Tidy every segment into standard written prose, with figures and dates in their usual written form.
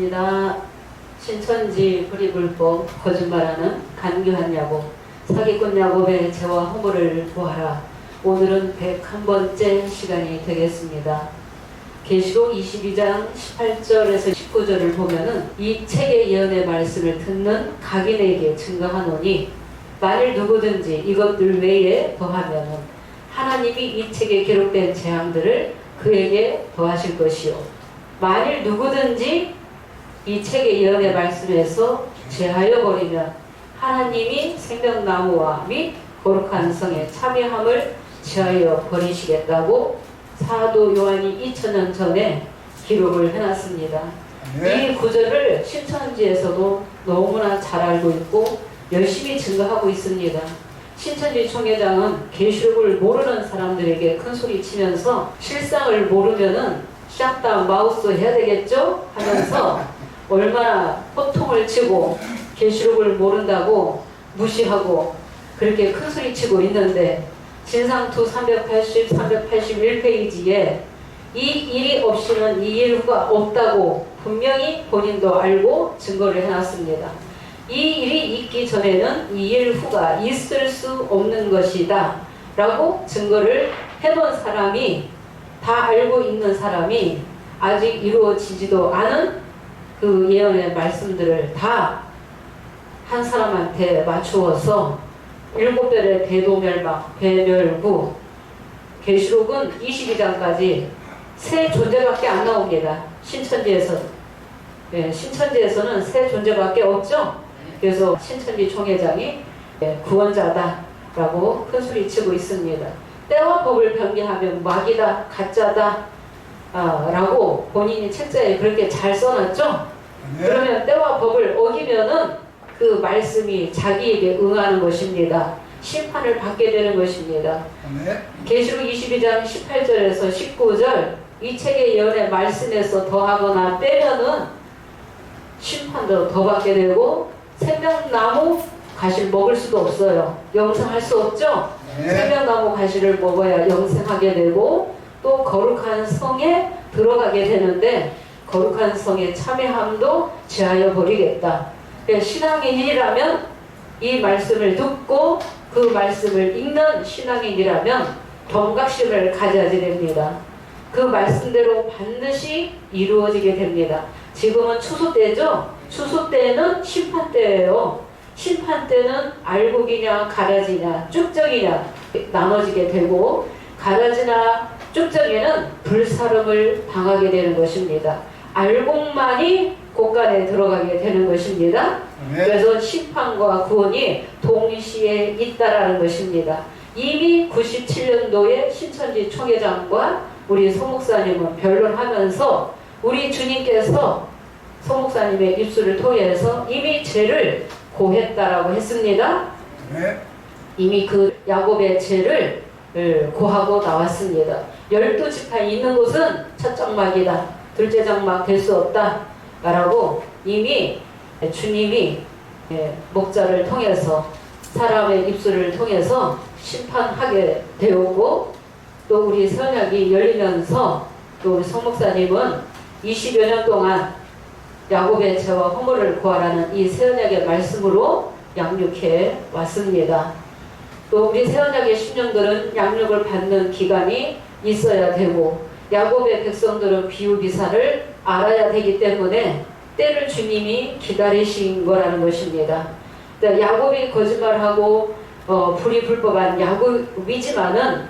반갑습니다. 신천지 불이불법 거짓말하는 간교한 야곱, 사기꾼 야곱의 죄와 허물을 보아라. 오늘은 101번째 시간이 되겠습니다. 계시록 22장 18절에서 19절을 보면은 이 책의 예언의 말씀을 듣는 각인에게 증거하노니 만일 누구든지 이것들 외에 더하면은 하나님이 이 책에 기록된 재앙들을 그에게 더하실 것이요, 만일 누구든지 이 책의 예언의 말씀에서 제하여 버리면 하나님이 생명나무와 및 거룩한 성의 참여함을 제하여 버리시겠다고 사도 요한이 2000년 전에 기록을 해놨습니다. 네. 이 구절을 신천지에서도 너무나 잘 알고 있고 열심히 증거하고 있습니다. 신천지 총회장은 계시록을 모르는 사람들에게 큰 소리 치면서 실상을 모르면은 샷다운 마우스 해야 되겠죠? 하면서 얼마나 호통을 치고 계시록을 모른다고 무시하고 그렇게 큰 소리 치고 있는데, 진상투 380, 381페이지에 이 일이 없이는 이 일 후가 없다고 분명히 본인도 알고 증거를 해놨습니다. 이 일이 있기 전에는 이 일 후가 있을 수 없는 것이다 라고 증거를 해본 사람이, 다 알고 있는 사람이 아직 이루어지지도 않은 그 예언의 말씀들을 다 한 사람한테 맞추어서 7별의 대도멸망, 배멸구, 계시록은 22장까지 세 존재밖에 안 나옵니다. 신천지에서는. 네, 신천지에서는 세 존재밖에 없죠. 그래서 신천지 총회장이 구원자다라고 큰소리 치고 있습니다. 때와 법을 변개하면 마귀다, 가짜다 라고 본인이 책자에 그렇게 잘 써놨죠. 네. 그러면 때와 법을 어기면은 그 말씀이 자기에게 응하는 것입니다. 심판을 받게 되는 것입니다. 네. 계시록 22장 18절에서 19절 이 책의 예언의 말씀에서 더하거나 빼면은 심판도 더 받게 되고 생명나무 가시를 먹을 수도 없어요. 영생할 수 없죠. 네. 생명나무 가시를 먹어야 영생하게 되고 또 거룩한 성에 들어가게 되는데, 거룩한 성의 참여함도 제하여 버리겠다. 신앙인이라면 이 말씀을 듣고 그 말씀을 읽는 신앙인이라면 경각심을 가져야지 됩니다. 그 말씀대로 반드시 이루어지게 됩니다. 지금은 추수 때죠. 추수 때는 심판 때예요. 심판 때는 알곡이냐 가라지냐 쭉정이냐 나눠지게 되고, 가라지나 쭉정에는 불사름을 당하게 되는 것입니다. 알곡만이 곳간에 들어가게 되는 것입니다. 네. 그래서 심판과 구원이 동시에 있다라는 것입니다. 이미 97년도에 신천지 총회장과 우리 소목사님은 변론하면서 우리 주님께서 소목사님의 입술을 통해서 이미 죄를 고했다라고 했습니다. 네. 이미 그 야곱의 죄를 고하고 나왔습니다. 12지파에 있는 곳은 첫 장막이다, 둘째 장막 될 수 없다 라고 이미 주님이 목자를 통해서, 사람의 입술을 통해서 심판하게 되었고, 또 우리 선약이 열리면서 또 우리 성목사님은 20여 년 동안 야곱의 죄와 허물을 구하라는 이 새언약의 말씀으로 양육해 왔습니다. 또 우리 새언약의 신령들은 양육을 받는 기간이 있어야 되고, 야곱의 백성들은 비유비사를 알아야 되기 때문에 때를 주님이 기다리신 거라는 것입니다. 야곱이 거짓말하고 불의불법한 야곱이지만은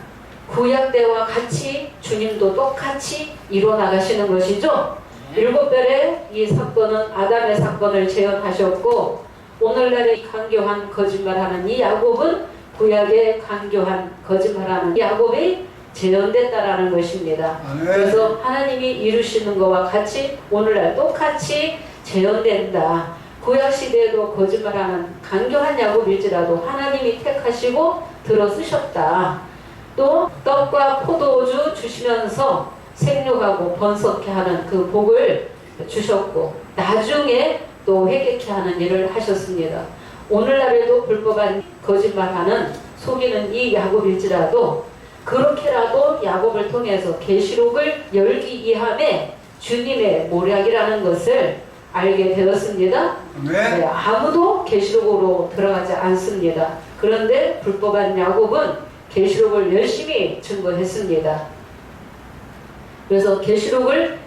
구약 때와 같이 주님도 똑같이 이뤄나가시는 것이죠. 7별의 이 사건은 아담의 사건을 재현하셨고, 오늘날의 간교한 거짓말하는 이 야곱은 구약의 간교한 거짓말하는 야곱이 재현됐다라는 것입니다. 그래서 하나님이 이루시는 것과 같이 오늘날 똑같이 재현된다. 구약시대에도 거짓말하는 간교한 야곱일지라도 하나님이 택하시고 들어쓰셨다. 또 떡과 포도주 주시면서 생육하고 번성케 하는 그 복을 주셨고, 나중에 또 회개케 하는 일을 하셨습니다. 오늘날에도 불법한 거짓말하는 속이는 이 야곱일지라도 그렇게라도 야곱을 통해서 계시록을 열기 위함에 주님의 모략이라는 것을 알게 되었습니다. 네, 아무도 계시록으로 들어가지 않습니다. 그런데 불법한 야곱은 계시록을 열심히 증거했습니다. 그래서 계시록을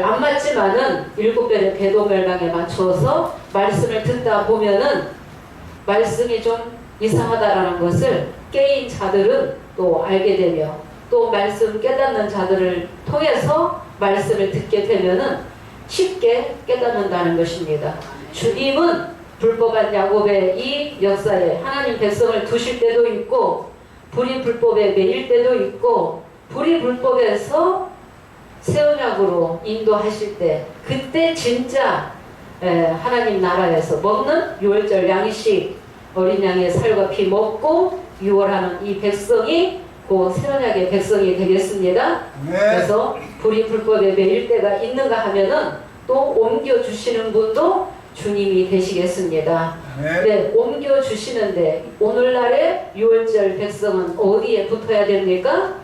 안 맞지만은 7별의 배도 멸망에 맞춰서 말씀을 듣다 보면은 말씀이 좀 이상하다라는 것을 깨인 자들은 또 알게 되며, 또 말씀 깨닫는 자들을 통해서 말씀을 듣게 되면은 쉽게 깨닫는다는 것입니다. 주님은 불법한 야곱의 이 역사에 하나님 백성을 두실 때도 있고, 불이 불법에 매일 때도 있고, 불이 불법에서 새 언약으로 인도하실 때, 그때 진짜 하나님 나라에서 먹는 유월절 양식, 어린 양의 살과 피 먹고 유월하는 이 백성이 그 새 언약의 백성이 되겠습니다. 그래서 불이 불법에 매일 때가 있는가 하면은 또 옮겨주시는 분도 주님이 되시겠습니다. 네, 옮겨주시는데 오늘날의 유월절 백성은 어디에 붙어야 됩니까?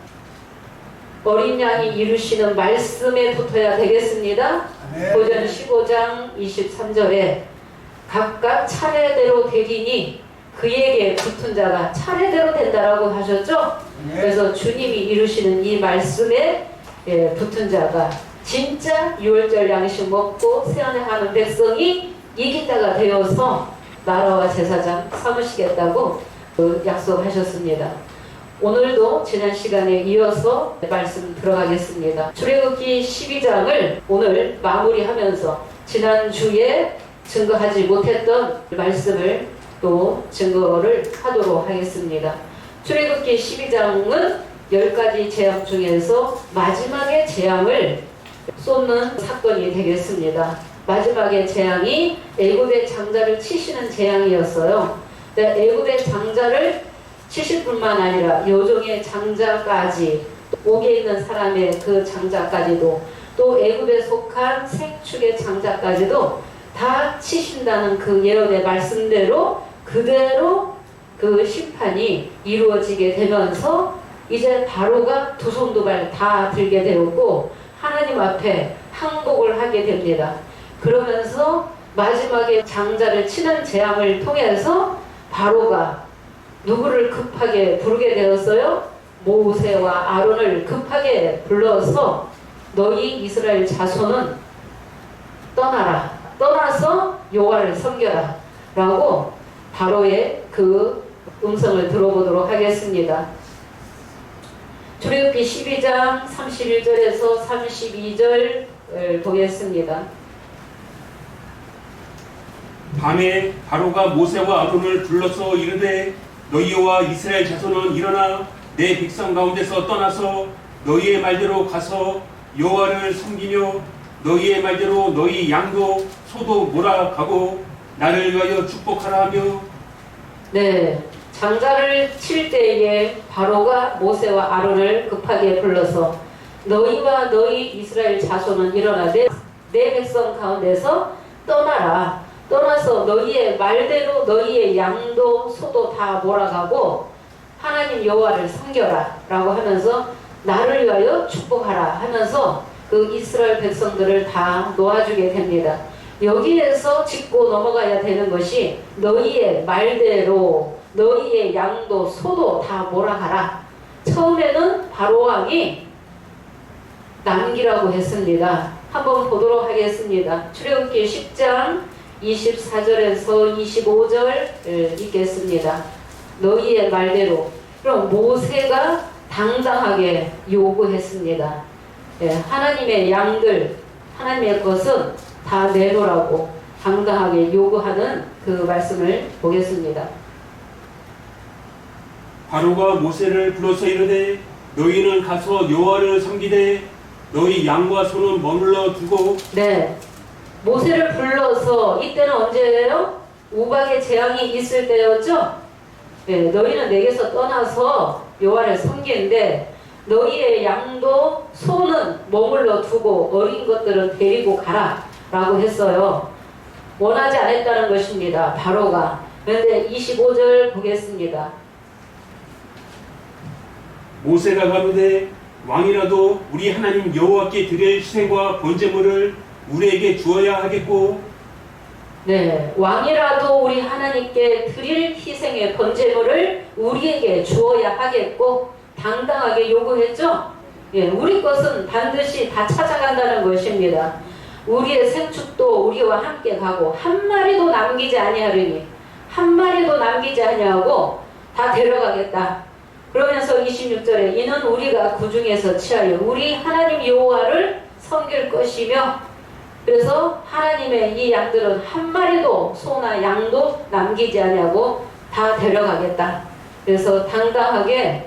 어린 양이 이루시는 말씀에 붙어야 되겠습니다. 고전 15장 23절에 각각 차례대로 되리니 그에게 붙은 자가 차례대로 된다라고 하셨죠? 그래서 주님이 이루시는 이 말씀에 붙은 자가 진짜 유월절 양식 먹고 세안하는 백성이 이기다가 되어서 나라와 제사장 삼으시겠다고 약속하셨습니다. 오늘도 지난 시간에 이어서 말씀 들어가겠습니다. 출애굽기 12장을 오늘 마무리하면서 지난주에 증거하지 못했던 말씀을 또 증거를 하도록 하겠습니다. 출애굽기 12장은 10가지 재앙 중에서 마지막의 재앙을 쏟는 사건이 되겠습니다. 마지막의 재앙이 애굽의 장자를 치시는 재앙이었어요. 애굽의 장자를 치실 뿐만 아니라 여종의 장자까지, 옥에 있는 사람의 그 장자까지도, 또 애굽에 속한 생축의 장자까지도 다 치신다는 그 예언의 말씀대로 그대로 그 심판이 이루어지게 되면서 이제 바로가 두 손 두 발 다 들게 되었고 하나님 앞에 항복을 하게 됩니다. 그러면서 마지막에 장자를 치는 재앙을 통해서 바로가 누구를 급하게 부르게 되었어요? 모세와 아론을 급하게 불러서 너희 이스라엘 자손은 떠나라. 떠나서 여호와를 섬겨라. 라고 바로의 그 음성을 들어보도록 하겠습니다. 출애굽기 12장 31절에서 32절 보겠습니다. 밤에 바로가 모세와 아론을 불러서 이르되 너희와 이스라엘 자손은 일어나 내 백성 가운데서 떠나서 너희의 말대로 가서 여호와를 섬기며 너희의 말대로 너희 양도 소도 몰아가고 나를 위하여 축복하라 하며. 네, 장자를 칠 때에 바로가 모세와 아론을 급하게 불러서 너희와 너희 이스라엘 자손은 일어나 내 백성 가운데서 떠나라. 떠나서 너희의 말대로 너희의 양도 소도 다 몰아가고 하나님 여호와를 섬겨라 라고 하면서 나를 위하여 축복하라 하면서 그 이스라엘 백성들을 다 놓아주게 됩니다. 여기에서 짚고 넘어가야 되는 것이 너희의 말대로 너희의 양도 소도 다 몰아가라. 처음에는 바로왕이 남기라고 했습니다. 한번 보도록 하겠습니다. 출애굽기 10장 24절에서 25절 읽겠습니다. 너희의 말대로. 그럼 모세가 당당하게 요구했습니다. 하나님의 양들, 하나님의 것은 다 내놓으라고 당당하게 요구하는 그 말씀을 보겠습니다. 바로가 모세를 불러서 이르되 너희는 가서 여호와를 섬기되 너희 양과 소는 머물러 두고. 네, 모세를 불러서 이때는 언제예요? 우박의 재앙이 있을 때였죠? 네, 너희는 내게서 떠나서 여호와를 섬기는데 너희의 양도 소는 머물러 두고 어린 것들은 데리고 가라 라고 했어요. 원하지 않았다는 것입니다. 바로가. 그런데 25절 보겠습니다. 모세가 가로되 왕이라도 우리 하나님 여호와께 드릴 희생과 번제물을 우리에게 주어야 하겠고 네, 왕이라도 우리 하나님께 드릴 희생의 번제물을 우리에게 주어야 하겠고 당당하게 요구했죠. 예, 우리 것은 반드시 다 찾아간다는 것입니다. 우리의 생축도 우리와 함께 가고 한 마리도 남기지 아니하리니 한 마리도 남기지 아니하고 다 데려가겠다. 그러면서 26절에 이는 우리가 그 중에서 취하여 우리 하나님 여호와를 섬길 것이며, 그래서 하나님의 이 양들은 한 마리도 소나 양도 남기지 아니하고 다 데려가겠다. 그래서 당당하게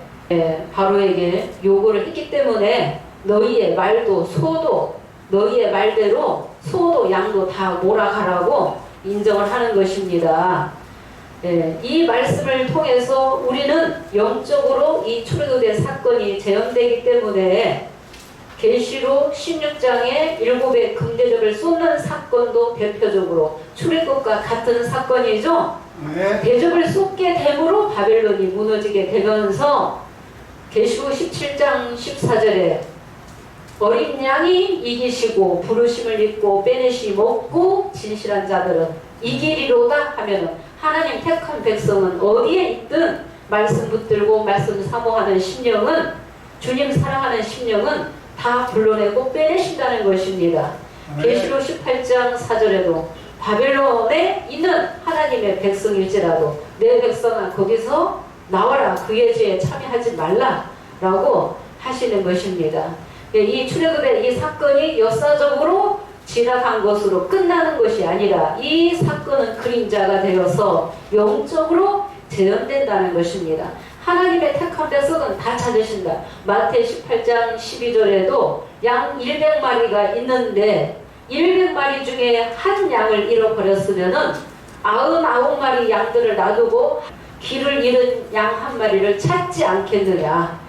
바로에게 요구를 했기 때문에 너희의 말도 소도 너희의 말대로 소도 양도 다 몰아가라고 인정을 하는 것입니다. 이 말씀을 통해서 우리는 영적으로 이 출애굽의 사건이 재현되기 때문에 계시록 16장의 7의 금대접을 쏟는 사건도 대표적으로 출애굽과 같은 사건이죠. 네. 대접을 쏟게 됨으로 바벨론이 무너지게 되면서 계시록 17장 14절에 어린 양이 이기시고 부르심을 입고 빼내시 먹고 진실한 자들은 이기리로다 하면은 하나님 택한 백성은 어디에 있든 말씀 붙들고 말씀 사모하는 심령은, 주님 사랑하는 심령은 다 불러내고 빼내신다는 것입니다. 계시록 18장 4절에도 바벨론에 있는 하나님의 백성일지라도 내 백성아 거기서 나와라, 그의 죄에 참여하지 말라라고 하시는 것입니다. 이 출애굽의 이 사건이 역사적으로 지나간 것으로 끝나는 것이 아니라 이 사건은 그림자가 되어서 영적으로 재현된다는 것입니다. 하나님의 택한 백성은 다 찾으신다. 마태 18장 12절에도 양 100마리가 있는데 100마리 중에 한 양을 잃어버렸으면은 99마리 양들을 놔두고 길을 잃은 양 한 마리를 찾지 않겠느냐.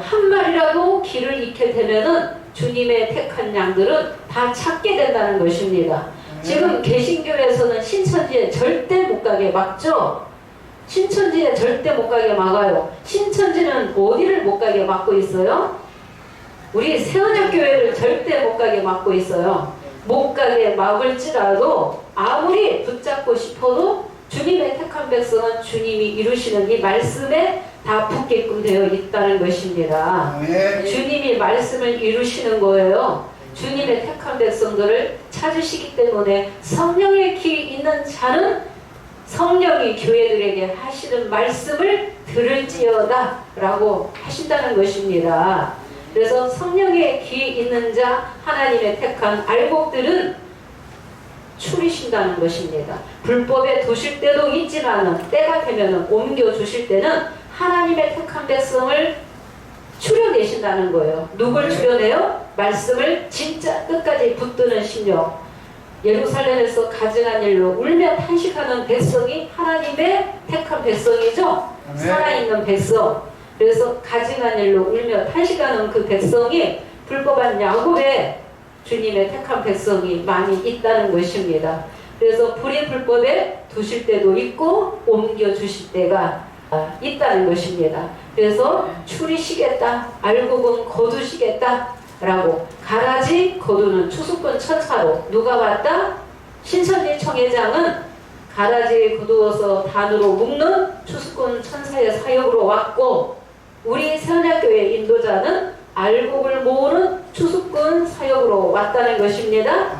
한 마리라도 길을 잃게 되면은 주님의 택한 양들은 다 찾게 된다는 것입니다. 지금 개신교에서는 신천지에 절대 못 가게 막죠. 신천지에 절대 못 가게 막아요. 신천지는 어디를 못 가게 막고 있어요? 우리 새언약교회를 절대 못 가게 막고 있어요. 못 가게 막을지라도 아무리 붙잡고 싶어도 주님의 택한 백성은 주님이 이루시는 이 말씀에 다 붙게끔 되어 있다는 것입니다. 주님이 말씀을 이루시는 거예요. 주님의 택한 백성들을 찾으시기 때문에 성령의 귀 있는 자는 성령이 교회들에게 하시는 말씀을 들을지어다 라고 하신다는 것입니다. 그래서 성령의 귀 있는 자, 하나님의 택한 알곡들은 추리신다는 것입니다. 불법에 두실 때도 있지만 때가 되면 옮겨주실 때는 하나님의 택한 백성을 추려내신다는 거예요. 누굴 추려내요? 말씀을 진짜 끝까지 붙드는 심령. 예루살렘에서 가증한 일로 울며 탄식하는 백성이 하나님의 택한 백성이죠. 살아있는 백성. 그래서 가증한 일로 울며 탄식하는 그 백성이 불법한 야곱의 주님의 택한 백성이 많이 있다는 것입니다. 그래서 불법에 두실 때도 있고 옮겨주실 때가 있다는 것입니다. 그래서 추리시겠다, 알곡은 거두시겠다 라고, 가라지 거두는 추수꾼 천사로 누가 왔다? 신천지 청회장은 가라지 거두어서 단으로 묶는 추수꾼 천사의 사역으로 왔고, 우리 새언약교회 인도자는 알곡을 모으는 추수꾼 사역으로 왔다는 것입니다.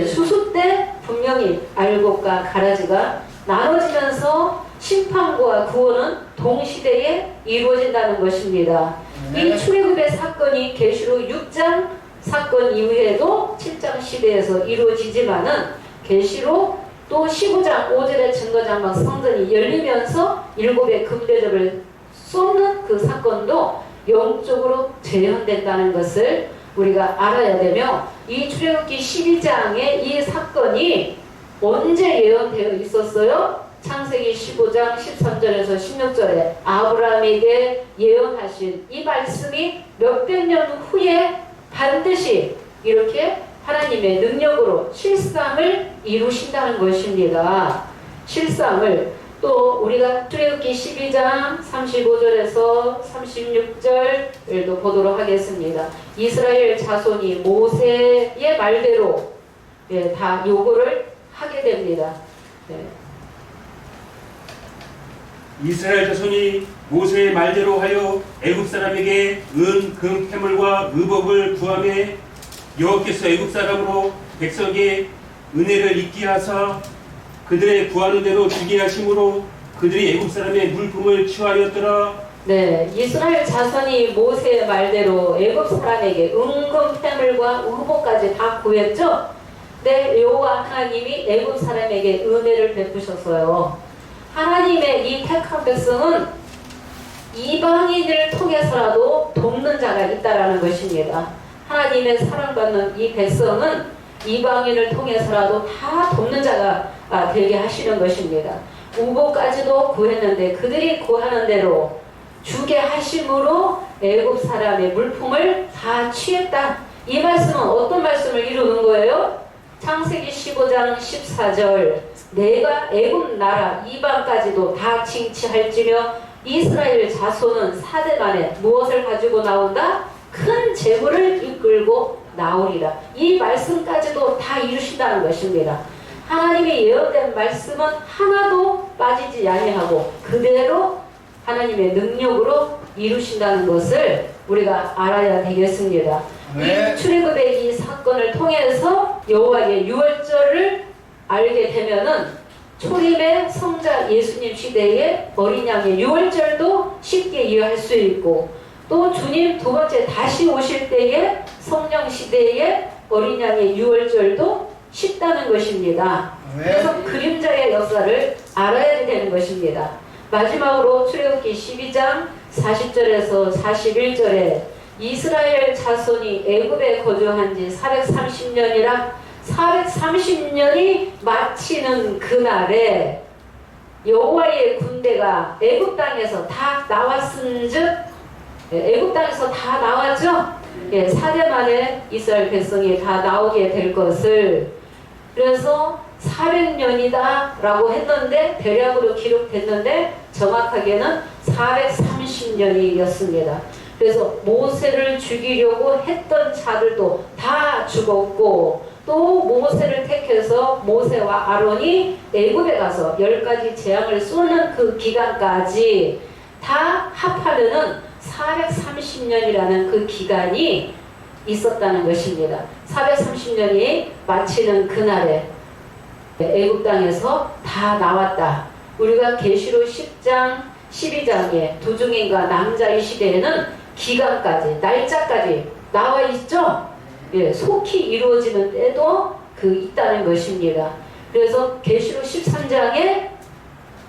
수수 때 분명히 알곡과 가라지가 나눠지면서 심판과 구원은 동시대에 이루어진다는 것입니다. 이 출애굽의 사건이 계시록 6장 사건 이후에도 7장 시대에서 이루어지지만은 계시록 또 15장 5절의 증거장막 성전이 열리면서 7의 금대접을 쏟는 그 사건도 영적으로 재현된다는 것을 우리가 알아야 되며, 이 출애굽기 12장의 이 사건이 언제 예언되어 있었어요? 창세기 15장 13절에서 16절에 아브라함에게 예언하신 이 말씀이 몇백 년 후에 반드시 이렇게 하나님의 능력으로 실상을 이루신다는 것입니다. 실상을 또 우리가 출애굽기 12장 35절에서 36절도 보도록 하겠습니다. 이스라엘 자손이 모세의 말대로 다 요구를 하게 됩니다. 이스라엘 자손이 모세의 말대로 하여 애굽 사람에게 은, 금, 패물과 의복을 구하매 여호와께서 애굽 사람으로 백성에게 은혜를 잊게 하사 그들의 구하는 대로 주게 하심으로 그들이 애굽 사람의 물품을 취하였더라. 네, 이스라엘 자손이 모세의 말대로 애굽 사람에게 은금, 패물과 의복까지 다 구했죠. 네, 여호와 하나님이 애굽 사람에게 은혜를 베푸셨어요. 하나님의 이 택한 백성은 이방인을 통해서라도 돕는 자가 있다라는 것입니다. 하나님의 사랑받는 이 백성은 이방인을 통해서라도 다 돕는 자가 되게 하시는 것입니다. 우복까지도 구했는데 그들이 구하는 대로 주게 하심으로 애굽 사람의 물품을 다 취했다. 이 말씀은 어떤 말씀을 이루는 거예요? 창세기 15장 14절 내가 애굽 나라 이방까지도 다 징치할지며 이스라엘 자손은 4대 만에 무엇을 가지고 나온다? 큰 재물을 이끌고 나오리라. 이 말씀까지도 다 이루신다는 것입니다. 하나님의 예언된 말씀은 하나도 빠지지 아니하고 그대로 하나님의 능력으로 이루신다는 것을 우리가 알아야 되겠습니다. 네. 이 출애굽의 이 사건을 통해서 여호와의 유월절을 알게 되면은 초림의 성자 예수님 시대의 어린 양의 유월절도 쉽게 이해할 수 있고 또 주님 두 번째 다시 오실 때의 성령 시대의 어린 양의 유월절도 쉽다는 것입니다. 그래서 그림자의 역사를 알아야 되는 것입니다. 마지막으로 출애굽기 12장 40절에서 41절에 이스라엘 자손이 애굽에 거주한 지 430년이라 430년이 마치는 그날에 여호와의 군대가 애굽 땅에서 다 나왔은즉 애굽 땅에서 다 나왔죠. 4대 만에 이스라엘 백성이 다 나오게 될 것을 그래서 400년이다 라고 했는데 대략으로 기록됐는데 정확하게는 430년이었습니다. 그래서 모세를 죽이려고 했던 자들도 다 죽었고 또 모세를 택해서 모세와 아론이 애굽에 가서 10가지 재앙을 쏘는 그 기간까지 다 합하면은 430년이라는 그 기간이 있었다는 것입니다. 430년이 마치는 그날에 애굽 땅에서 다 나왔다. 우리가 계시록 10장, 12장에 두 증인과 남자의 시대에는 기간까지, 날짜까지 나와 있죠? 속히 이루어지는 때도 있다는 것입니다. 그래서 계시록 13장에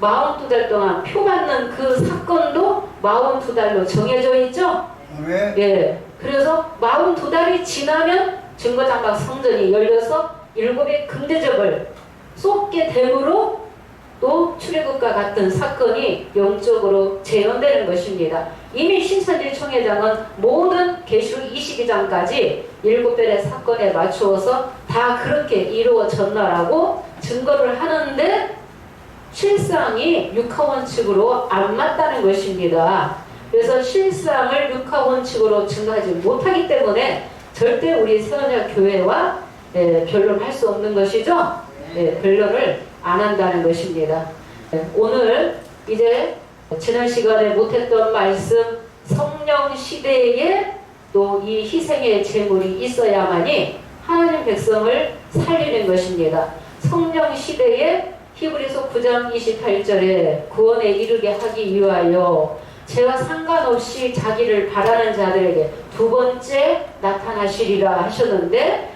42달 동안 표 받는 그 사건도 42달로 정해져 있죠? 그래서 42달이 지나면 증거장막 성전이 열려서 7의 금대접을 쏟게 되므로 또 출애굽과 같은 사건이 영적으로 재현되는 것입니다. 이미 신천지 총회장은 모든 계시록 22장까지 7별의 사건에 맞추어서 다 그렇게 이루어졌나라고 증거를 하는데 실상이 육하원칙으로 안 맞다는 것입니다. 그래서 실상을 육하원칙으로 증거하지 못하기 때문에 절대 우리 세원자 교회와 변론할 수 없는 것이죠. 변론을 안 한다는 것입니다. 오늘 이제 지난 시간에 못했던 말씀 성령 시대에 또 이 희생의 제물이 있어야만이 하나님 백성을 살리는 것입니다. 성령 시대에 히브리서 9장 28절에 구원에 이르게 하기 위하여 죄와 상관없이 자기를 바라는 자들에게 두 번째 나타나시리라 하셨는데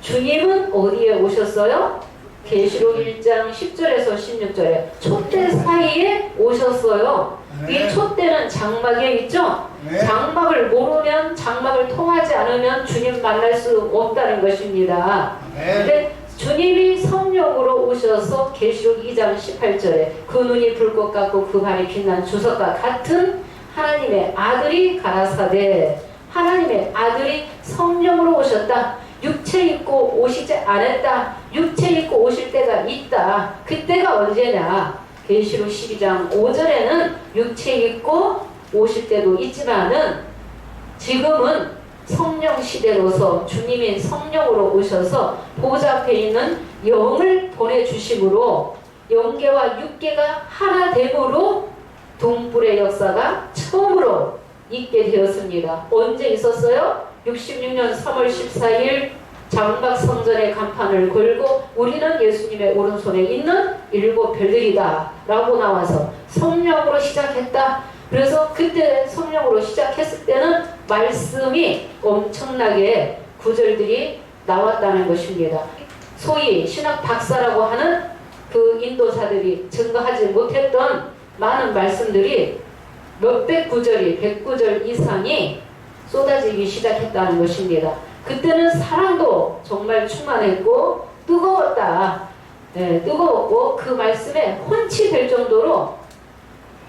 주님은 어디에 오셨어요? 계시록 1장 10절에서 16절에 촛대 사이에 오셨어요. 이 촛대는 장막에 있죠? 장막을 모르면 장막을 통하지 않으면 주님 만날 수 없다는 것입니다. 근데 주님이 성령으로 오셔서 계시록 2장 18절에 그 눈이 불꽃 같고 그 발이 빛난 주석과 같은 하나님의 아들이 가라사대 하나님의 아들이 성령으로 오셨다. 육체 입고 오시지 않았다. 육체 입고 오실 때가 있다. 그때가 언제냐? 계시록 12장 5절에는 육체 있고 50대도 있지만은 지금은 성령 시대로서 주님이 성령으로 오셔서 보좌 앞에 있는 영을 보내주심으로 영계와 육계가 하나 됨으로 동불의 역사가 처음으로 있게 되었습니다. 언제 있었어요? 66년 3월 14일 장막 성전의 간판을 걸고 우리는 예수님의 오른손에 있는 일곱 별들이다 라고 나와서 성령으로 시작했다. 그래서 그때 성령으로 시작했을 때는 말씀이 엄청나게 구절들이 나왔다는 것입니다. 소위 신학 박사라고 하는 그 인도사들이 증거하지 못했던 많은 말씀들이 몇백 구절이 100구절 이상이 쏟아지기 시작했다는 것입니다. 그때는 사랑도 정말 충만했고 뜨거웠다. 뜨거웠고 그 말씀에 혼치될 정도로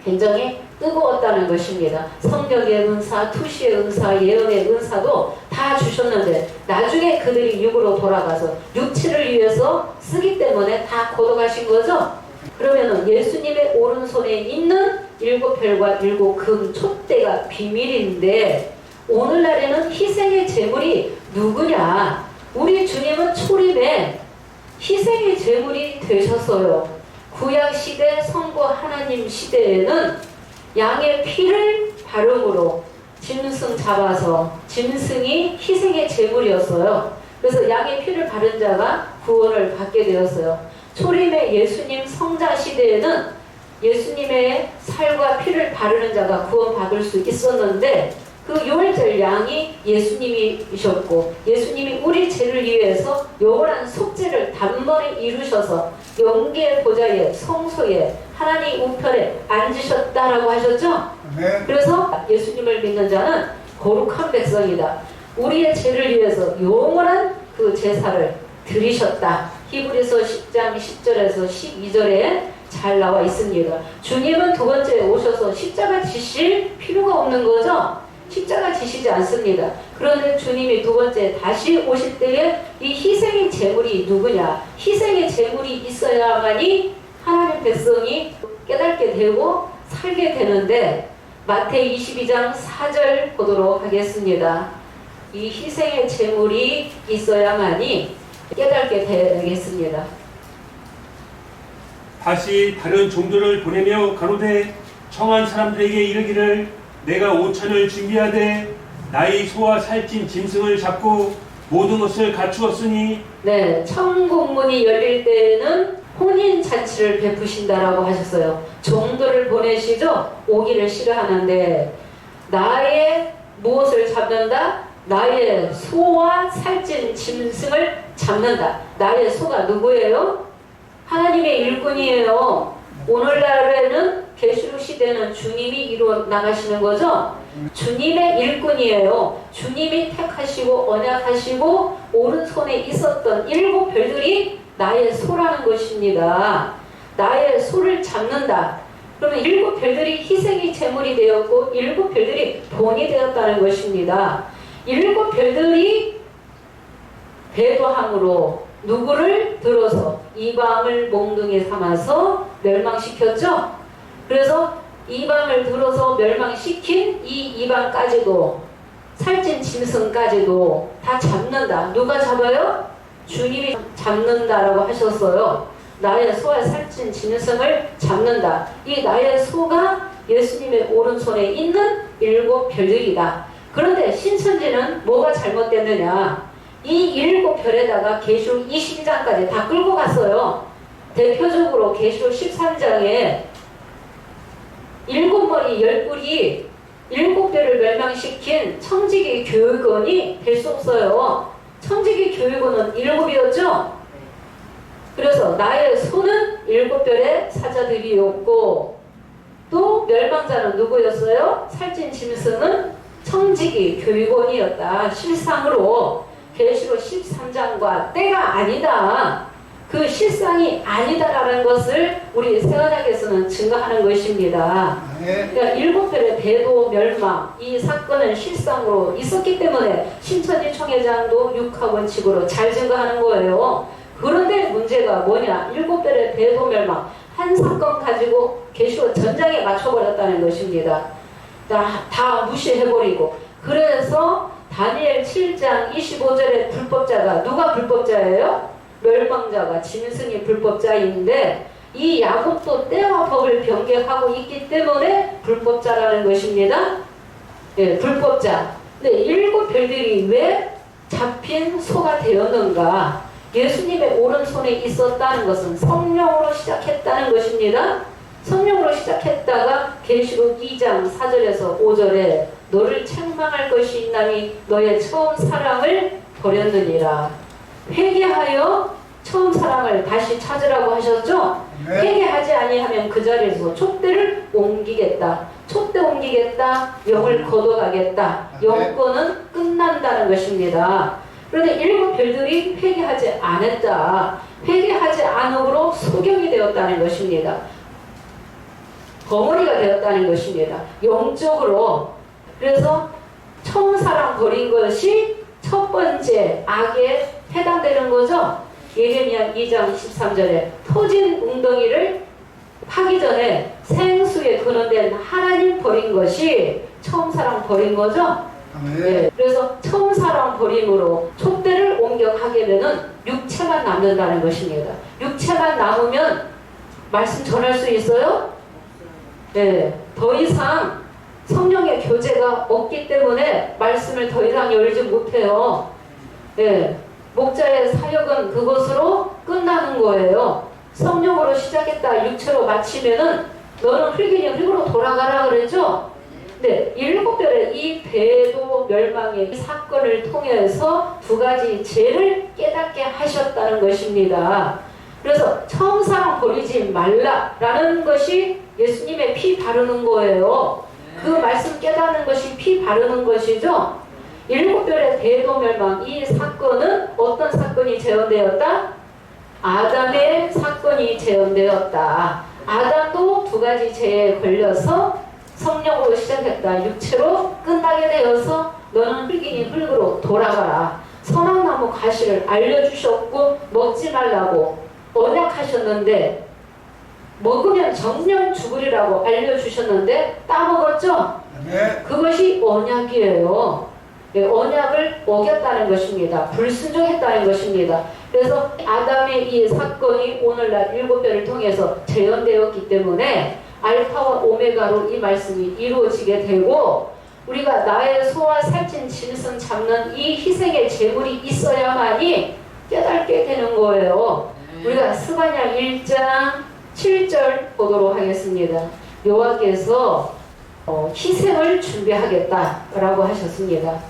굉장히 뜨거웠다는 것입니다. 성령의 은사, 투시의 은사, 예언의 은사도 다 주셨는데 나중에 그들이 육으로 돌아가서 육체를 위해서 쓰기 때문에 다 거둬가신 거죠. 그러면은 예수님의 오른손에 있는 일곱 별과 일곱 금 촛대가 비밀인데 오늘날에는 희생의 제물이 누구냐? 우리 주님은 초림에 희생의 제물이 되셨어요. 구약 시대 선고 하나님 시대에는 양의 피를 바름으로 짐승 잡아서 짐승이 희생의 제물이었어요. 그래서 양의 피를 바른 자가 구원을 받게 되었어요. 초림의 예수님 성자 시대에는 예수님의 살과 피를 바르는 자가 구원받을 수 있었는데 그 유월절 양이 예수님이셨고 예수님이 우리 죄를 위해서 영원한 속죄를 단번에 이루셔서 영계의 보좌에 성소에 하나님 우편에 앉으셨다라고 하셨죠? 네. 그래서 예수님을 믿는 자는 거룩한 백성이다. 우리의 죄를 위해서 영원한 그 제사를 드리셨다. 히브리서 10장 10절에서 12절에 잘 나와 있습니다. 주님은 두 번째 오셔서 십자가 지실 필요가 없는 거죠? 십자가 지시지 않습니다. 그런데 주님이 두 번째 다시 오실 때에 이 희생의 제물이 누구냐? 희생의 제물이 있어야만이 하나님 백성이 깨닫게 되고 살게 되는데 마태이 22장 4절 보도록 하겠습니다. 이 희생의 제물이 있어야만이 깨닫게 되겠습니다. 다시 다른 종들을 보내며 가로되 청한 사람들에게 이르기를 내가 5천을 준비하되 나의 소와 살찐 짐승을 잡고 모든 것을 갖추었으니 네, 천국문이 열릴 때에는 혼인잔치를 베푸신다라고 하셨어요. 종들을 보내시죠. 오기를 싫어하는데 나의 무엇을 잡는다? 나의 소와 살찐 짐승을 잡는다. 나의 소가 누구예요? 하나님의 일꾼이에요. 오늘날에는 계시록 시대는 주님이 이루어 나가시는 거죠. 주님의 일꾼이에요. 주님이 택하시고 언약하시고 오른손에 있었던 일곱 별들이 나의 소라는 것입니다. 나의 소를 잡는다. 그러면 일곱 별들이 희생의 제물이 되었고 일곱 별들이 본이 되었다는 것입니다. 일곱 별들이 배도함으로 누구를 들어서 이방을 몽둥이 삼아서 멸망시켰죠. 그래서 이방을 들어서 멸망시킨 이 이방까지도 살찐 짐승까지도 다 잡는다. 누가 잡아요? 주님이 잡는다라고 하셨어요. 나의 소와 살찐 짐승을 잡는다. 이 나의 소가 예수님의 오른손에 있는 일곱 별들이다. 그런데 신천지는 뭐가 잘못됐느냐? 이 일곱 별에다가 계시록 22장까지 다 끌고 갔어요. 대표적으로 계시록 13장에 일곱 머리 열 뿔이 일곱 별을 멸망시킨 청지기 교육원이 될 수 없어요. 청지기 교육원은 일곱이었죠. 그래서 나의 소는 일곱 별의 사자들이었고 또 멸망자는 누구였어요? 살찐 짐승은 청지기 교육원이었다. 실상으로 계시록 13장과 때가 아니다. 그 실상이 아니다라는 것을 우리 세언약에서는 증거하는 것입니다. 그러니까 일곱 별의 배도 멸망 이 사건은 실상으로 있었기 때문에 신천지 총회장도 육하원칙으로 잘 증거하는 거예요. 그런데 문제가 뭐냐? 일곱 별의 배도 멸망 한 사건 가지고 계시록 전장에 맞춰버렸다는 것입니다. 다 무시해버리고. 그래서 다니엘 7장 25절에 불법자가 누가 불법자예요? 멸망자가 짐승이 불법자인데 이 야곱도 때와 법을 변경하고 있기 때문에 불법자라는 것입니다. 예, 불법자. 근데 일곱 별들이 왜 잡힌 소가 되었는가? 예수님의 오른손에 있었다는 것은 성령으로 시작했다는 것입니다. 성령으로 시작했다가 계시록 2장 4절에서 5절에 너를 책망할 것이 있나니 너의 처음 사랑을 버렸느니라. 회개하여 처음 사랑을 다시 찾으라고 하셨죠? 네. 회개하지 아니하면 그 자리에서 촛대를 옮기겠다. 촛대 옮기겠다. 영을 걷어가겠다. 영권은 끝난다는 것입니다. 그런데 일곱 별들이 회개하지 않았다. 회개하지 않음으로 소경이 되었다는 것입니다. 벙어리가 되었다는 것입니다. 영적으로. 그래서 처음 사랑 버린 것이 첫 번째 악에 해당되는 거죠. 예레미야 2장 13절에 터진 웅덩이를 파기 전에 생수에 근원된 하나님 버린 것이 처음 사랑 버린 거죠. 네, 그래서 처음 사랑 버림으로 촛대를 옮겨가게 되면 육체만 남는다는 것입니다. 육체만 남으면 말씀 전할 수 있어요? 네, 더 이상 성령의 교제가 없기 때문에 말씀을 더 이상 열지 못해요. 네, 목자의 사역은 그것으로 끝나는 거예요. 성령으로 시작했다 육체로 마치면은 너는 흙이니 흙으로 돌아가라 그랬죠? 네, 일곱 별의 이 배도 멸망의 이 사건을 통해서 두 가지 죄를 깨닫게 하셨다는 것입니다. 그래서 처음 사랑 버리지 말라라는 것이 예수님의 피 바르는 거예요. 그 말씀 깨닫는 것이 피 바르는 것이죠. 일곱 별의 대도 멸망 이 사건은 어떤 사건이 재현되었다? 아담의 사건이 재현되었다. 아담도 두 가지 죄에 걸려서 성령으로 시작했다. 육체로 끝나게 되어서 너는 흙이니 흙으로 돌아가라. 선악 나무 가시를 알려주셨고 먹지 말라고 언약하셨는데 먹으면 정령 죽으리라고 알려주셨는데 따먹었죠? 네. 그것이 언약이에요. 네, 언약을 어겼다는 것입니다. 불순종했다는 것입니다. 그래서 아담의 이 사건이 오늘날 일곱 별을 통해서 재현되었기 때문에 알파와 오메가로 이 말씀이 이루어지게 되고 우리가 나의 소와 살찐 짐승 잡는 이 희생의 제물이 있어야만이 깨닫게 되는 거예요. 우리가 스가랴 1장 7절 보도록 하겠습니다. 여호와께서 희생을 준비하겠다라고 하셨습니다.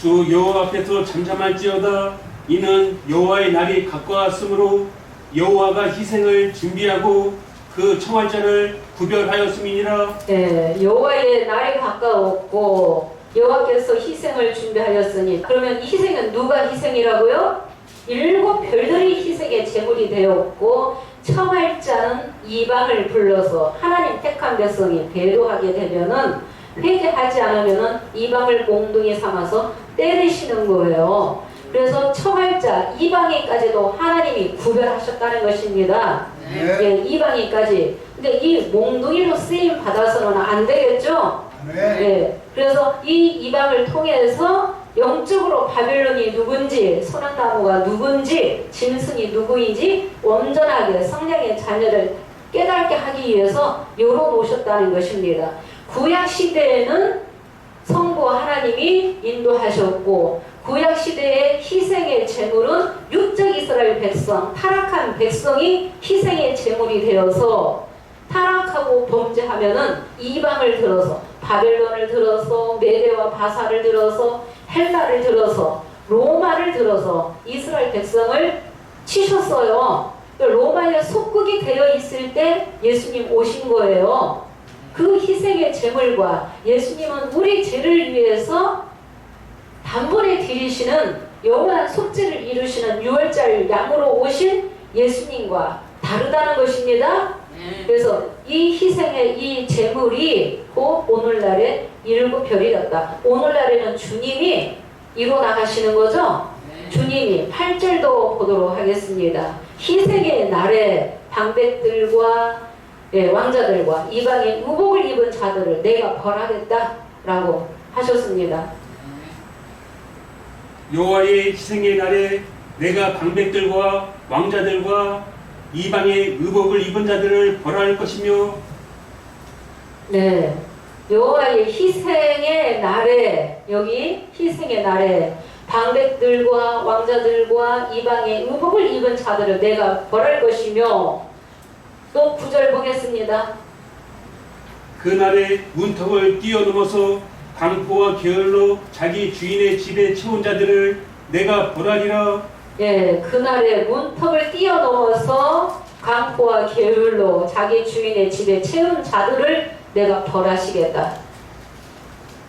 주 여호와 앞에서 잠잠할지어다. 이는 여호와의 날이 가까웠으므로 여호와가 희생을 준비하고 그 청할 자를 구별하였음이니라. 네, 여호와의 날이 가까웠고 여호와께서 희생을 준비하였으니 그러면 이 희생은 누가 희생이라고요? 일곱 별들이 희생의 제물이 되었고 청할 자는 이방을 불러서 하나님 택한 백성이 배도하게 되면은 회개하지 않으면은 이방을 몽둥이 삼아서 때리시는 거예요. 그래서 청할 자 이방인까지도 하나님이 구별하셨다는 것입니다. 네. 예, 이방인까지. 근데 이 몽둥이로 쓰임 받아서는 안 되겠죠? 네. 예, 그래서 이 이방을 통해서 영적으로 바벨론이 누군지, 소나나무가 누군지, 짐승이 누구인지 온전하게 성령의 자녀를 깨닫게 하기 위해서 열어놓으셨다는 것입니다. 구약 시대에는 성부 하나님이 인도하셨고 구약 시대의 희생의 제물은 육적 이스라엘 백성, 타락한 백성이 희생의 제물이 되어서 타락하고 범죄하면은 이방을 들어서 바벨론을 들어서 메대와 바사를 들어서 헬라를 들어서 로마를 들어서 이스라엘 백성을 치셨어요. 로마에 속국이 되어 있을 때 예수님 오신 거예요. 그 희생의 제물과 예수님은 우리 죄를 위해서 단번에 드리시는 영원한 속죄를 이루시는 유월절 양으로 오신 예수님과 다르다는 것입니다. 그래서 이 희생의 이 제물이 곧 오늘날의 일곱 별이었다. 오늘날에는 주님이 이루어 나가시는 거죠. 주님이 8절도 보도록 하겠습니다. 희생의 날에 방백들과 왕자들과 이방의 의복을 입은 자들을 내가 벌하겠다라고 하셨습니다. 여호와의 희생의 날에 내가 방백들과 왕자들과 이방의 의복을 입은 자들을 벌할 것이며 네, 여호와의 희생의 날에 여기 희생의 날에 방백들과 왕자들과 이방의 의복을 입은 자들을 내가 벌할 것이며 또 9절 보겠습니다. 그날에 문턱을 뛰어넘어서 강포와 게을로 자기 주인의 집에 채운 자들을 내가 벌하리라. 예, 그날에 문턱을 뛰어넘어서 강포와 게을로 자기 주인의 집에 채운 자들을 내가 벌하시겠다.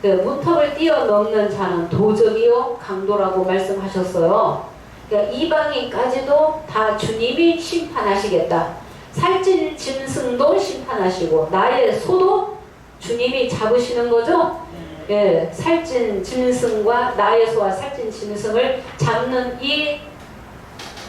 그 문턱을 뛰어넘는 자는 도적이요 강도라고 말씀하셨어요. 그러니까 이방인까지도 다 주님이 심판하시겠다. 살찐 짐승도 심판하시고 나의 소도 주님이 잡으시는 거죠. 예, 살찐 짐승과 나의 소와 살찐 짐승을 잡는 이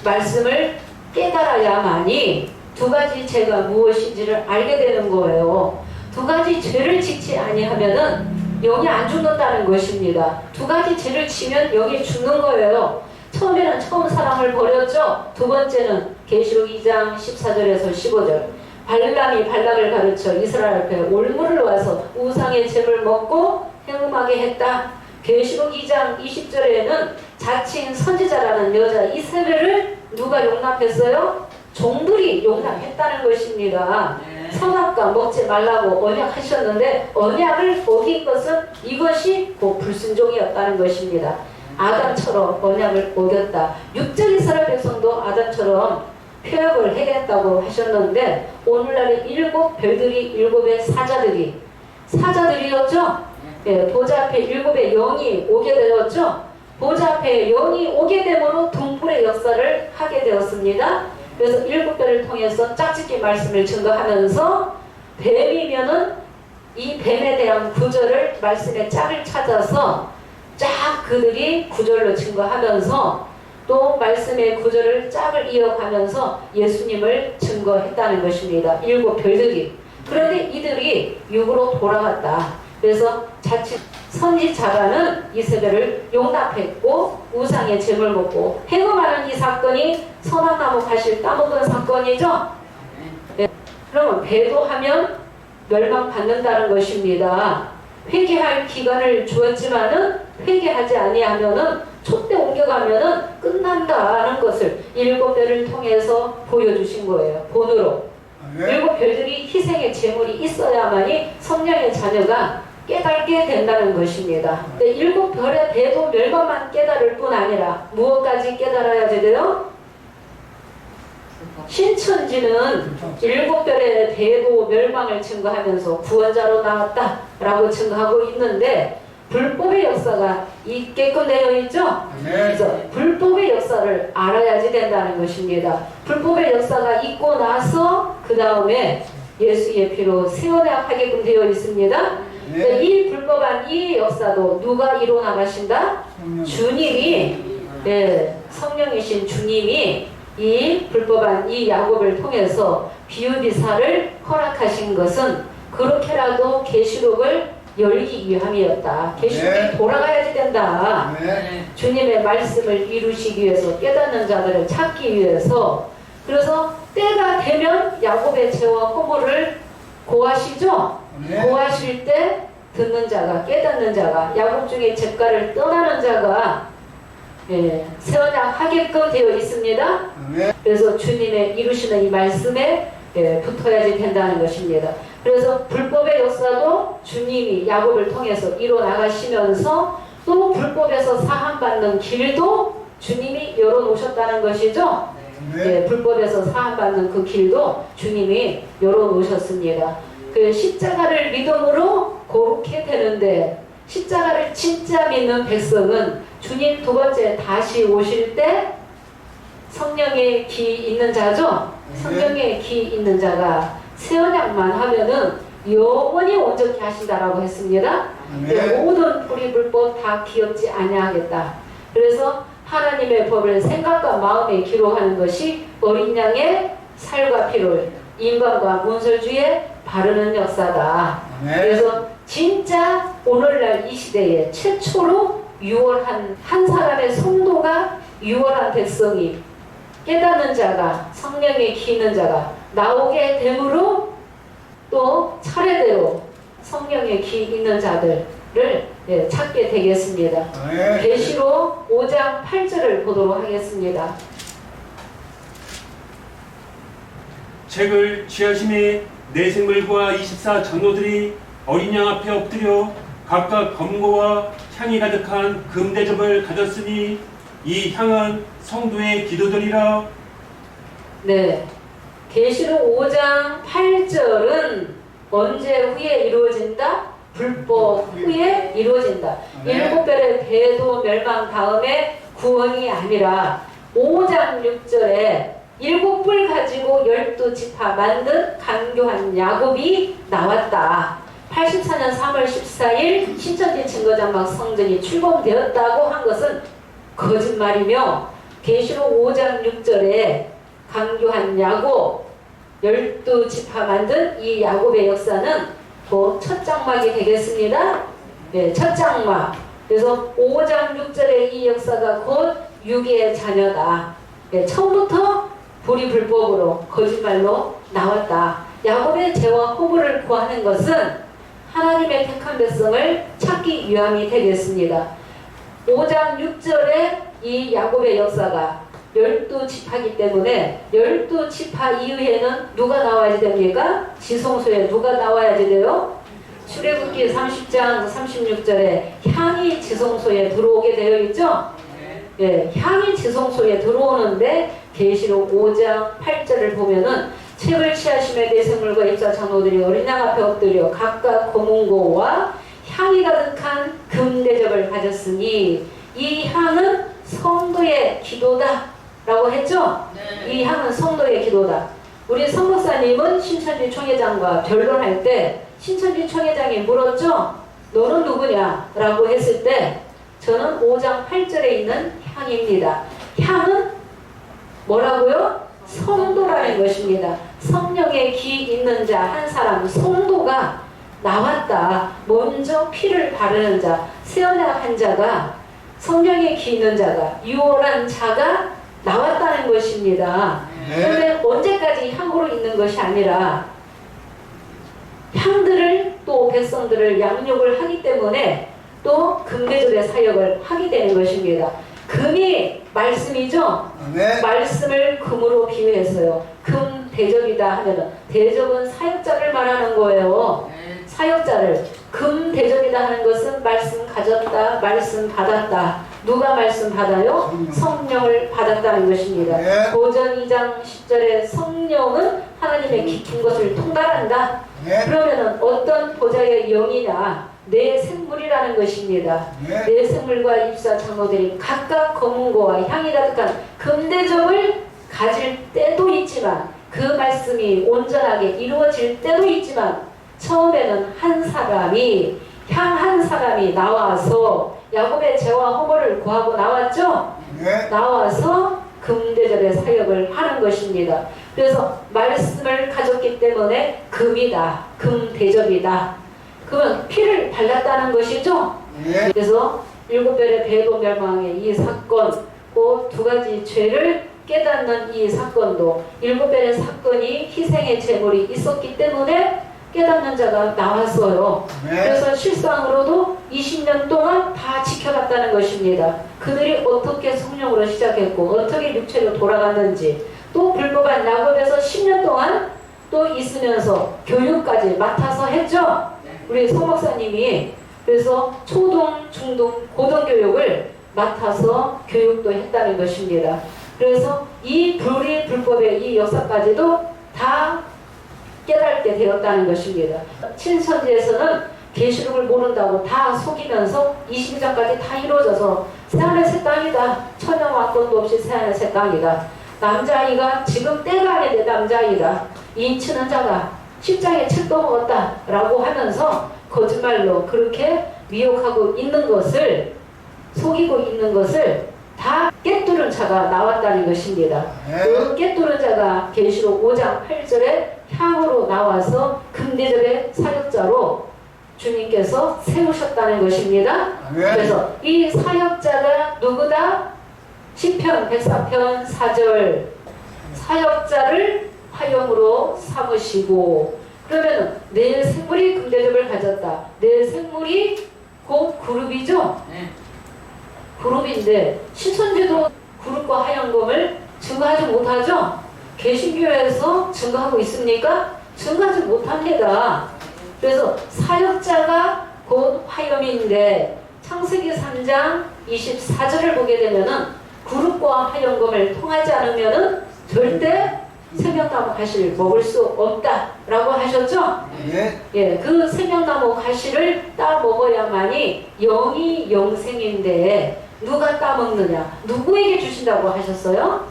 말씀을 깨달아야만이 두 가지 죄가 무엇인지를 알게 되는 거예요. 두 가지 죄를 짓지 아니하면은 영이 안 죽는다는 것입니다. 두 가지 죄를 지면 영이 죽는 거예요. 처음에는 처음 사랑을 버렸죠. 두 번째는 계시록 2장 14절에서 15절 발람이 발락을 가르쳐 이스라엘 앞에 올무를 와서 우상의 잼을 먹고 행음하게 했다. 계시록 2장 20절에는 자칭 선지자라는 여자 이세벨을 누가 용납했어요? 종들이 용납했다는 것입니다. 선악과 먹지 말라고 언약하셨는데 언약을 어긴 것은 이것이 곧 불순종이었다는 것입니다. 아담처럼 언약을 어겼다. 육적 이스라엘 백성도 아담처럼 표역을 해겠다고 하셨는데 오늘날의 일곱 별들이 일곱의 사자들이었죠. 예, 보좌 앞에 일곱의 영이 오게 되었죠. 보좌 앞에 영이 오게 됨으로 등불의 역사를 하게 되었습니다. 그래서 일곱 별을 통해서 짝짓기 말씀을 증거하면서 뱀이면은 이 뱀에 대한 구절을 말씀의 짝을 찾아서 쫙 그들이 구절로 증거하면서 또 말씀의 구절을 짝을 이어가면서 예수님을 증거했다는 것입니다. 일곱 별들이. 그런데 이들이 육으로 돌아갔다. 그래서 자칫 선지자라는 이세벨을 용납했고 우상의 잼을 먹고 행음하는 이 사건이 선악나무 가시를 따먹은 사건이죠. 네. 그러면 배도하면 멸망받는다는 것입니다. 회개할 기간을 주었지만은 회개하지 아니하면은 촛대 옮겨가면은 끝난다는 것을 일곱 별을 통해서 보여주신 거예요. 본으로. 일곱 별들이 희생의 제물이 있어야만이 성령의 자녀가 깨닫게 된다는 것입니다. 일곱 별의 배도 멸망만 깨달을 뿐 아니라 무엇까지 깨달아야 돼요? 신천지는 일곱 별의 배도 멸망을 증거하면서 구원자로 나왔다라고 증거하고 있는데 불법의 역사가 있게끔 되어 있죠? 그래서 불법의 역사를 알아야지 된다는 것입니다. 불법의 역사가 있고 나서 그 다음에 예수의 피로 세워나가게끔 되어 있습니다. 이 불법한 이 역사도 누가 이뤄나가신다? 주님이, 성령이신 주님이 이 불법한 이 야곱을 통해서 비유비사를 허락하신 것은 그렇게라도 계시록을 열기 위함이었다. 계시록이 돌아가야지 된다. 주님의 말씀을 이루시기 위해서 깨닫는 자들을 찾기 위해서 그래서 때가 되면 야곱의 죄와 허물을 고하시죠. 고하실 때 듣는 자가 깨닫는 자가 야곱 중에 잿가를 떠나는 자가 세워나가게끔 되어 있습니다. 그래서 주님의 이루시는 이 말씀에 붙어야지 된다는 것입니다. 그래서 불법의 역사도 주님이 야곱을 통해서 이뤄나가시면서 또 불법에서 사함받는 길도 주님이 열어놓으셨다는 것이죠. 불법에서 사함받는 그 길도 주님이 열어놓으셨습니다. 그 십자가를 믿음으로 거룩해 되는데 십자가를 진짜 믿는 백성은 주님 두 번째 다시 오실 때 성령의 기 있는 자죠. 성령의 기 있는 자가 새 언약만 하면은 영원히 온전케 하신다라고 했습니다. 모든 불의 불법 다 기억지 아니하겠다. 그래서 하나님의 법을 생각과 마음에 기록하는 것이 어린 양의 살과 피를 인간과 문설주에 바르는 역사다. 그래서 진짜 오늘날 이 시대에 최초로 유월한 한 사람의 성도가 유월한 백성이 깨닫는 자가 성령에 기이는 자가 나오게 되므로 또 차례대로 성령에 기 있는 자들을 찾게 되겠습니다. 계시록 5장 8절을 보도록 하겠습니다. 책을 취하심에 내 생물과 24 장로들이 어린 양 앞에 엎드려 각각 검고와 향이 가득한 금대접을 가졌으니 이 향은 성도의 기도들이라. 네, 계시록 5장 8절은 언제 후에 이루어진다? 불법 후에 이루어진다. 일곱 별의 배도 멸망 다음에 구원이 아니라 5장 6절에 일곱 뿔 가지고 12지파 만든 간교한 야곱이 나왔다. 84년 3월 14일 신천지 증거장막 성전이 출범되었다고 한 것은 거짓말이며 계시록 5장 6절에 간교한 야곱 12지파 만든 이 야곱의 역사는 곧 첫 장막이 되겠습니다. 네, 첫 장막. 그래서 5장 6절의 이 역사가 곧 유기의 자녀다. 네, 처음부터 불이 불법으로 거짓말로 나왔다. 야곱의 죄와 허물을 구하는 것은 하나님의 택한 백성을 찾기 위함이 되겠습니다. 5장 6절에 이 야곱의 역사가 12지파이기 때문에 12지파 이후에는 누가 나와야 됩니까? 지성소에 누가 나와야지 돼요? 출애굽기 30장 36절에 향이 지성소에 들어오게 되어 있죠? 예, 향이 지성소에 들어오는데 계시록 5장 8절을 보면은 책을 취하심에 내 생물과 입사 장로들이 어린 양 앞에 엎드려 각각 고문고와 향이 가득한 금대접을 가졌으니 이 향은 성도의 기도다 라고 했죠? 네. 이 향은 성도의 기도다. 우리 성목사님은 신천지 총회장과 변론할 때 신천지 총회장이 물었죠? 너는 누구냐? 라고 했을 때 저는 5장 8절에 있는 향입니다. 향은 뭐라고요? 성도라는 것입니다. 성령에 기 있는 자 한 사람 성도가 나왔다. 먼저 피를 바르는 자, 세어나간 자가 성령에 기 있는 자가 유월한 자가 나왔다는 것입니다. 그런데 언제까지 향으로 있는 것이 아니라 향들을 또 백성들을 양육을 하기 때문에 또 금대접의 사역을 하게 되는 것입니다. 금이 말씀이죠. 말씀을 금으로 비유해서요. 금 대접이다 하면은 대접은 사역자를 말하는 거예요. 사역자를 금 대접이다 하는 것은 말씀 가졌다, 말씀 받았다. 누가 말씀 받아요? 성령을 받았다는 것입니다. 고전 2장 10절에 성령은 하나님의 깊은 것을 통달한다. 그러면은 어떤 보좌의 영이냐? 내 생물이라는 것입니다. 내 생물과 입사 장로들이 각각 검은고와 향이 가득한 금대접을 가질 때도 있지만 그 말씀이 온전하게 이루어질 때도 있지만 처음에는 한 사람이 향 한 사람이 나와서 야곱의 죄와 허물을 구하고 나왔죠? 나와서 금대접의 사역을 하는 것입니다. 그래서 말씀을 가졌기 때문에 금이다. 금대접이다. 그러면 피를 발랐다는 것이죠? 그래서 일곱 별의 배도 멸망의 이 사건, 그 두 가지 죄를 깨닫는 이 사건도 일곱 별의 사건이 희생의 제물이 있었기 때문에 깨닫는 자가 나왔어요. 그래서 실상으로도 20년 동안 다 지켜갔다는 것입니다. 그들이 어떻게 성령으로 시작했고 어떻게 육체로 돌아갔는지 또 불법한 야곱에서 10년 동안 또 있으면서 교육까지 맡아서 했죠. 우리 서목사님이 그래서 초등, 중등, 고등교육을 맡아서 교육도 했다는 것입니다. 그래서 이 불법의 이 역사까지도 다 깨닫게 되었다는 것입니다. 신천지에서는 계시록을 모른다고 다 속이면서 22장까지 다 이루어져서 새하늘 새 땅이다. 천연왕권도 없이 새하늘 새 땅이다. 남자아이가 지금 때가 아닌데 남자아이다. 인치는 자가 10장에 책도 먹었다 라고 하면서 거짓말로 그렇게 미혹하고 있는 것을 속이고 있는 것을 다 깨뚫은 자가 나왔다는 것입니다. 그 깨뚫은 자가 계시록 5장 8절에 향으로 나와서 금대접의 사역자로 주님께서 세우셨다는 것입니다. 그래서 이 사역자가 누구다? 시편 104편 4절 사역자를 화염으로 삼으시고 그러면 내 생물이 금대접을 가졌다. 내 생물이 곧 그룹이죠? 그룹인데 신천지도 그룹과 화염금을 증거하지 못하죠? 개신교에서 증거하고 있습니까? 증거하지 못합니다. 그래서 사역자가 곧 화염인데 창세기 3장 24절을 보게 되면은 그룹과 화염금을 통하지 않으면은 절대 생명나무 가시를 먹을 수 없다라고 하셨죠? 예, 그 생명나무 가시를 따 먹어야만이 영이 영생인데 누가 따 먹느냐? 누구에게 주신다고 하셨어요?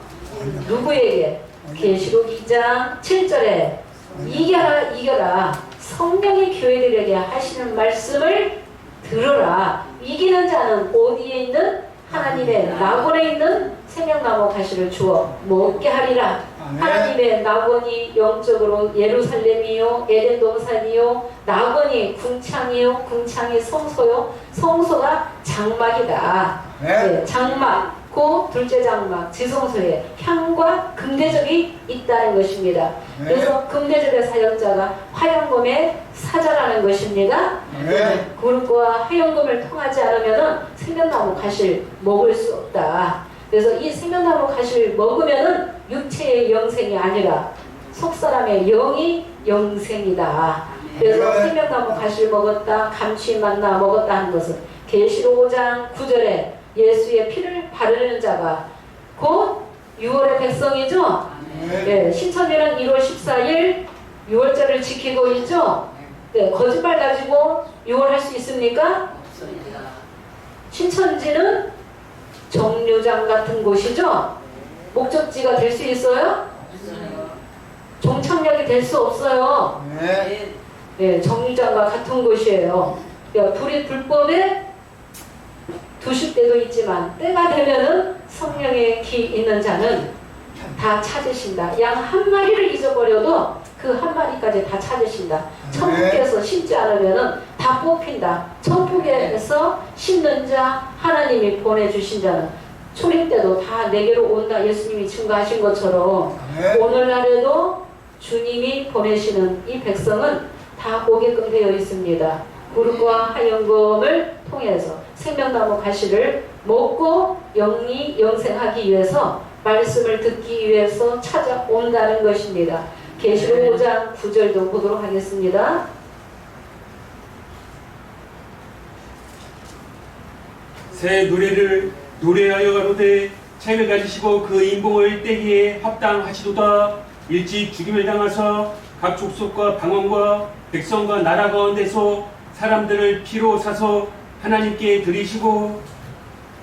누구에게? 계시록 2장 7절에 이겨라 이겨라 성령의 교회들에게 하시는 말씀을 들으라. 이기는 자는 어디에 있는 하나님의 낙원에 있는 생명나무 가시를 주어 먹게 하리라. 하나님의 낙원이 영적으로 예루살렘이요 에덴 동산이요 낙원이 궁창이요 궁창이 성소요 성소가 장막이다. 네, 장막 그 둘째 장막 지성소에 향과 금대접이 있다는 것입니다. 그래서 금대접의 사역자가 화염금의 사자라는 것입니다. 그룹과 화염금을 통하지 않으면 생명나무 가시를 먹을 수 없다. 그래서 이 생명나무 가시를 먹으면은 육체의 영생이 아니라 속사람의 영이 영생이다. 그래서 생명나무 가시를 먹었다, 감취 만나 먹었다 하는 것은 계시록 5장 9절에 예수의 피를 바르는 자가 곧 6월의 백성이죠. 네, 신천지는 1월 14일 6월절을 지키고 있죠. 네, 거짓말 가지고 6월 할 수 있습니까? 신천지는 정류장 같은 곳이죠. 목적지가 될 수 있어요? 종착역이 될 수 없어요. 네, 정류장과 같은 곳이에요. 불이 불법에 두실 때도 있지만 때가 되면은 성령의 기 있는 자는 다 찾으신다. 양 한 마리를 잊어버려도 그 한 마리까지 다 찾으신다. 천국에서 심지 않으면은 다 뽑힌다. 천국에서 심는 자 하나님이 보내주신 자는 초림 때도 다 내게로 온다. 예수님이 증거하신 것처럼 오늘날에도 주님이 보내시는 이 백성은 다 오게끔 되어 있습니다. 그룹과 화염금을 통해서 생명나무 가시를 먹고 영이 영생하기 위해서 말씀을 듣기 위해서 찾아온다는 것입니다. 계시록 5장 9절도 보도록 하겠습니다. 새 노래를 노래하여 가로되 책을 가지시고 그 인봉을 떼기에 합당하시도다. 일찍 죽임을 당하사 각 족속과 방언과 백성과 나라 가운데서 사람들을 피로 사서 하나님께 드리시고.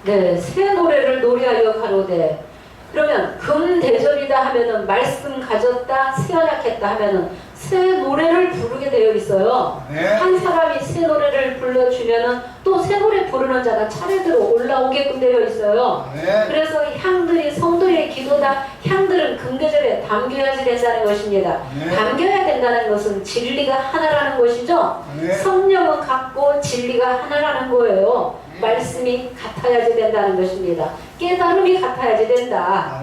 네, 새 노래를 노래하여 가로되 그러면 금대접이다 하면은 말씀 가졌다 세언약했다 하면은 새 노래를 부르게 되어 있어요. 한 사람이 새 노래를 불러주면은 또 새 노래 부르는 자가 차례대로 올라오게끔 되어 있어요. 그래서 향들이 성도의 기도다. 향들은 금대접에 담겨야지 된다는 것입니다. 담겨야 된다는 것은 진리가 하나라는 것이죠. 성령은 같고 진리가 하나라는 거예요. 말씀이 같아야지 된다는 것입니다. 깨달음이 같아야지 된다.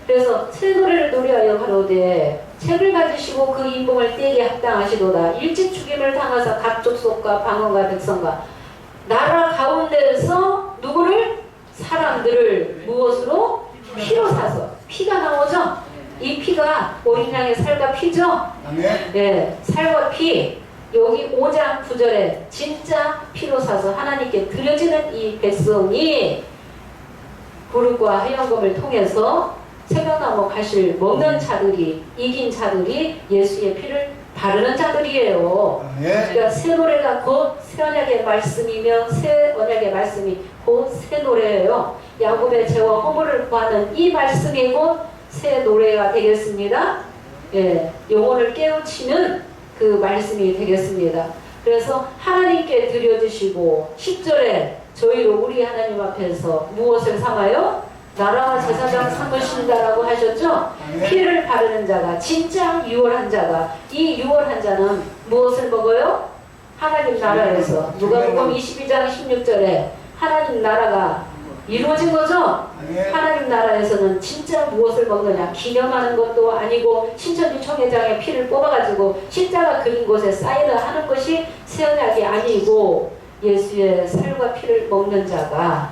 그래서 새 노래를 노래하여 가로되 책을 가지시고 그 인봉을 떼게 합당하시도다. 일찍 죽임을 당하사 각 족속과 방언과 백성과 나라 가운데에서 누구를? 사람들을 무엇으로? 피로 사서. 피가 나오죠? 이 피가 어린 양의 살과 피죠? 네, 살과 피. 여기 5장 9절에 진짜 피로 사서 하나님께 드려지는 이 백성이 그룹과 화염금을 통해서 생명나무 가시를 먹는 자들이, 이긴 자들이 예수의 피를 바르는 자들이에요. 그러니까 새 노래가 곧 새 언약의 말씀이며 새 언약의 말씀이 곧 새 노래예요. 야곱의 죄와 허물을 구하는 이 말씀이 곧 새 노래가 되겠습니다. 예, 영혼을 깨우치는 그 말씀이 되겠습니다. 그래서 하나님께 드려주시고 10절에 저희로 우리 하나님 앞에서 무엇을 삼아요? 나라와 제사장 삼으신다라고 하셨죠? 피를 바르는 자가 진짜 유월한 자가, 이 유월한 자는 무엇을 먹어요? 하나님 나라에서. 누가복음 22장 16절에 하나님 나라가 이루어진 거죠? 하나님 나라에서는 진짜 무엇을 먹느냐? 기념하는 것도 아니고 신천지 총회장의 피를 뽑아가지고 십자가 그린 곳에 사인을 하는 것이 세언약이 아니고 예수의 살과 피를 먹는 자가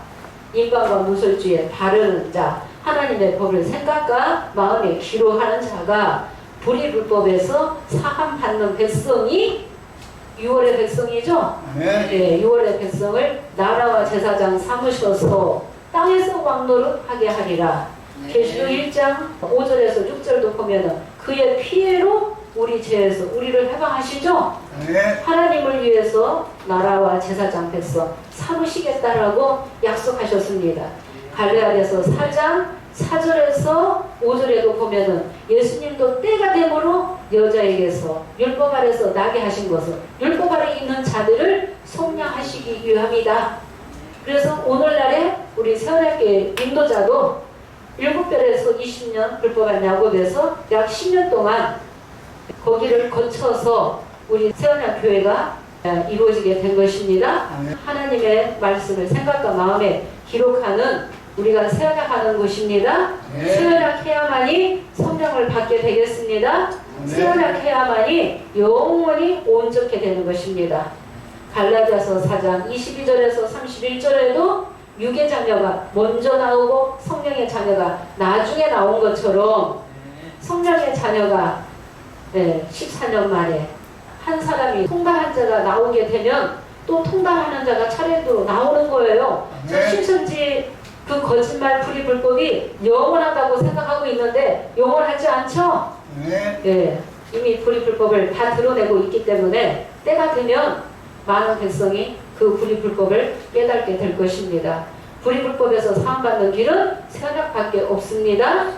인간과 무설주에 바르는 자, 하나님의 법을 생각과 마음에 기록하는 자가 불의불법에서 사함받는 백성이 6월의 백성이죠? 네, 6월의 백성을 나라와 제사장 삼으셔서 땅에서 왕노릇하게 하리라. 계시록 1장 5절에서 6절도 보면은 그의 피해로 우리 죄에서 우리를 해방하시죠? 하나님을 위해서 나라와 제사장 백성 삼으시겠다라고 약속하셨습니다. 갈레아디아서 4장 4절에서 5절에도 보면은 예수님도 때가 되므로 여자에게서 율법 아래서 나게 하신 것은 율법 아래 있는 자들을 속량하시기 위함이다. 그래서 오늘날에 우리 세원학교의 인도자도 7별에서 20년 율법한 야곱에서 약 10년 동안 거기를 거쳐서 우리 세원학 교회가 이루어지게 된 것입니다. 하나님의 말씀을 생각과 마음에 기록하는 우리가 세원학하는 것입니다. 세원학해야만이 성령을 받게 되겠습니다. 세원학해야만이 영원히 온전케 되는 것입니다. 갈라디아서 4장 22절에서 31절에도 육의 자녀가 먼저 나오고 성령의 자녀가 나중에 나온 것처럼 성령의 자녀가 14년 만에 한 사람이 통달한 자가 나오게 되면 또 통달하는 자가 차례로 나오는 거예요. 신천지 그 거짓말 불의불법이 영원하다고 생각하고 있는데 영원하지 않죠? 이미 불의불법을 다 드러내고 있기 때문에 때가 되면 많은 백성이 그 불의불법을 깨닫게 될 것입니다. 불의불법에서 사함받는 길은 세원학밖에 없습니다.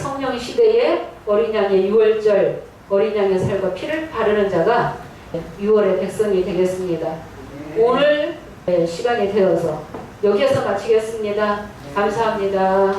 성령 시대에 어린 양의 유월절, 어린 양의 살과 피를 바르는 자가 6월의 백성이 되겠습니다. 오늘 시간이 되어서 여기에서 마치겠습니다. 감사합니다.